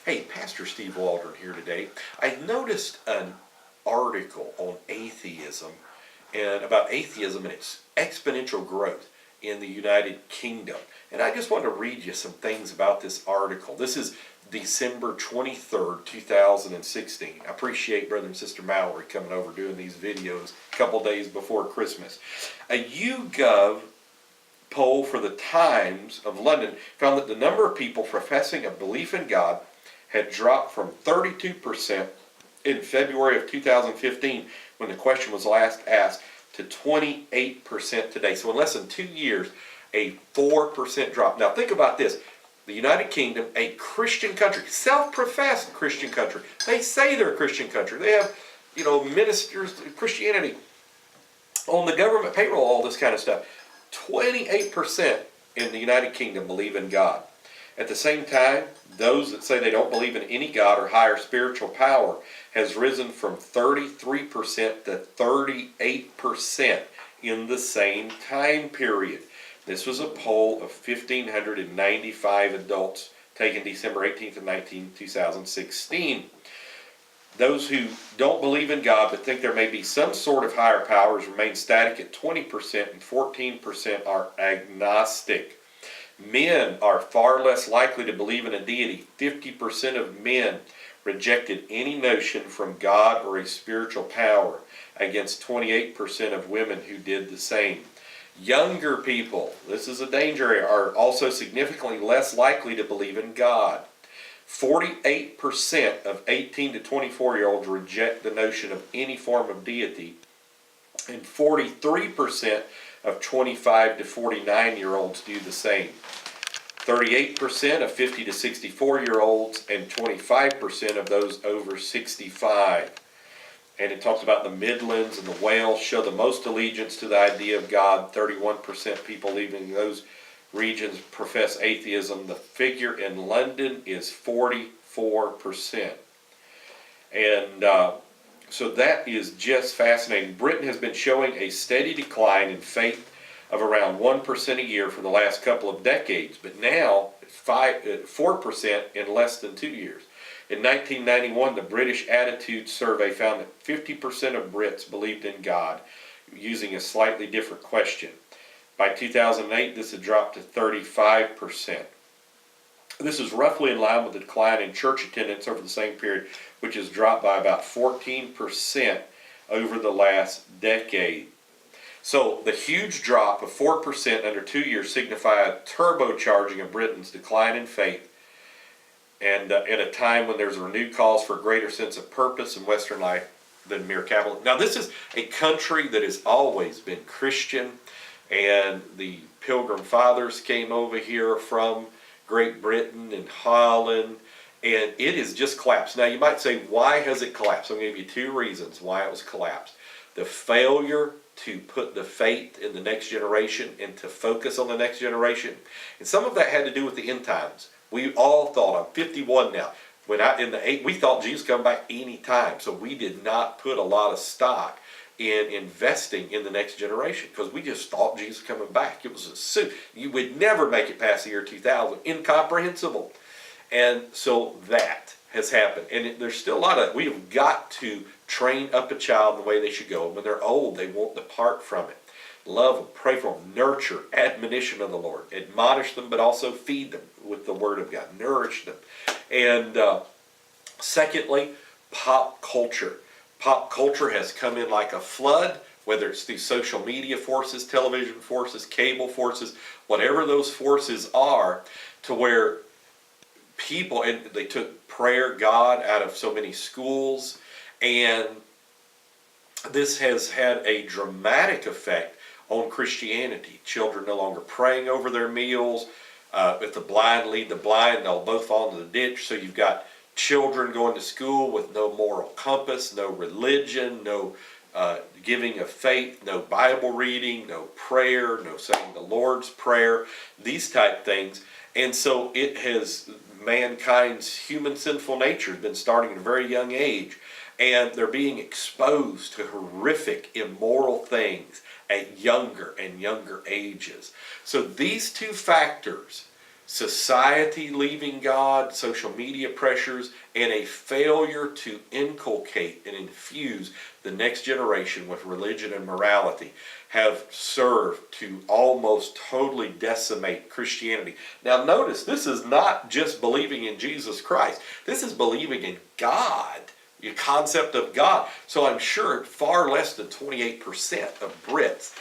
Hey, Pastor Steve Waldron here today. I noticed an article on atheism and about atheism and its exponential growth in the United Kingdom. And I just want to read you some things about this article. This is December 23rd, 2016. I appreciate Brother and Sister Mallory coming over doing these videos a couple days before Christmas. A YouGov poll for the Times of London found that the number of people professing a belief in God had dropped from 32% in February of 2015 when the question was last asked to 28% today. So in less than 2 years, a 4% drop. Now think about this. The United Kingdom, a Christian country, self-professed Christian country. They say they're a Christian country. They have, ministers of Christianity on the government payroll, all this kind of stuff. 28% in the United Kingdom believe in God. At the same time, those that say they don't believe in any God or higher spiritual power has risen from 33% to 38% in the same time period. This was a poll of 1,595 adults taken December 18th and 19th, 2016. Those who don't believe in God but think there may be some sort of higher powers remain static at 20%, and 14% are agnostic. Men are far less likely to believe in a deity. 50% of men rejected any notion from God or a spiritual power, against 28% of women who did the same. Younger people, this is a danger area, are also significantly less likely to believe in God. 48% of 18 to 24-year-olds reject the notion of any form of deity, and 43% of 25 to 49-year-olds do the same. 38% of 50 to 64-year-olds and 25% of those over 65. And it talks about the Midlands and the Wales show the most allegiance to the idea of God. 31% people living in those regions profess atheism. The figure in London is 44%. And so that is just fascinating. Britain has been showing a steady decline in faith of around 1% a year for the last couple of decades, but now 4% in less than 2 years. In 1991, the British Attitude Survey found that 50% of Brits believed in God, using a slightly different question. By 2008, this had dropped to 35%. This is roughly in line with the decline in church attendance over the same period, which has dropped by about 14% over the last decade. So the huge drop of 4% under 2 years signify a turbocharging of Britain's decline in faith, and at a time when there's renewed calls for a greater sense of purpose in Western life than mere capitalism. Now this is a country that has always been Christian, and the Pilgrim Fathers came over here from Great Britain and Holland, and it has just collapsed. Now you might say, why has it collapsed? I'm going to give you two reasons why it was collapsed. The failure to put the faith in the next generation and to focus on the next generation. And some of that had to do with the end times. We all thought, I'm 51 now, we thought Jesus come back any time. So we did not put a lot of stock in investing in the next generation because we just thought Jesus coming back. It was a suit. You would never make it past the year 2000. Incomprehensible. And so that has happened. And there's still a lot of, we have got to train up a child in the way they should go. When they're old, they won't depart from it. Love them, pray for them, nurture, admonition of the Lord. Admonish them, but also feed them with the Word of God. Nourish them. And secondly, pop culture. Pop culture has come in like a flood, whether it's through social media forces, television forces, cable forces, whatever those forces are, to where people, and they took prayer, God, out of so many schools, and this has had a dramatic effect on Christianity. Children no longer praying over their meals. If the blind lead the blind, they'll both fall into the ditch. So you've got children going to school with no moral compass, no religion, no giving of faith, no Bible reading, no prayer, no saying the Lord's Prayer, these type things. And so it has, mankind's human sinful nature has been starting at a very young age, and they're being exposed to horrific, immoral things at younger and younger ages. So these two factors society leaving God, social media pressures, and a failure to inculcate and infuse the next generation with religion and morality have served to almost totally decimate Christianity. Now notice, this is not just believing in Jesus Christ. This is believing in God, the concept of God. So I'm sure far less than 28% of Brits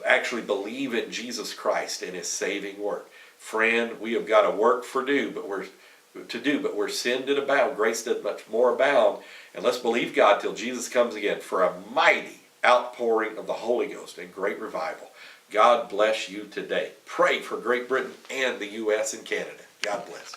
actually believe in Jesus Christ and His saving work. Friend, we have got a work to do, but where sin did abound, grace did much more abound. And let's believe God till Jesus comes again for a mighty outpouring of the Holy Ghost and great revival. God bless you today. Pray for Great Britain and the U.S. and Canada. God bless.